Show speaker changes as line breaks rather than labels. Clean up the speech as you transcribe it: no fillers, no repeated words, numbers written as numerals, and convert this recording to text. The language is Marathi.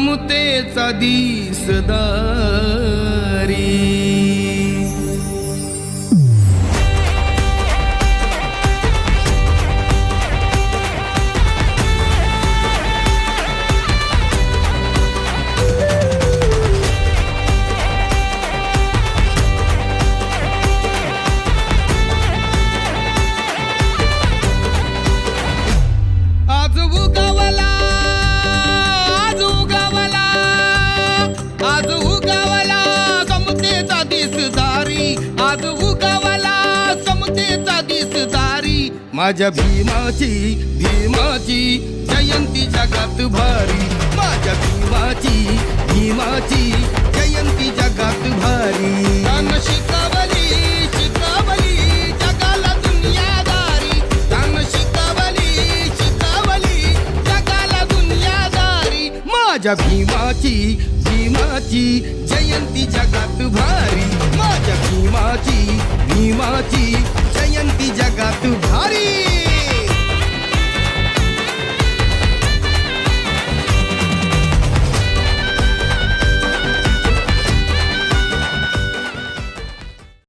समतेचा दिसदारी. माझ्या भीमाची जयंती जगात भारी. माझ्या भीमाची जयंती जगात भारी. तान शिकवली जगाला दुनियादारी. तान शिकवली जगाला दुनियादारी. माझ्या भीमाची जयंती जगात भारी. माझ्या भीमाची जयंती जगात भारी.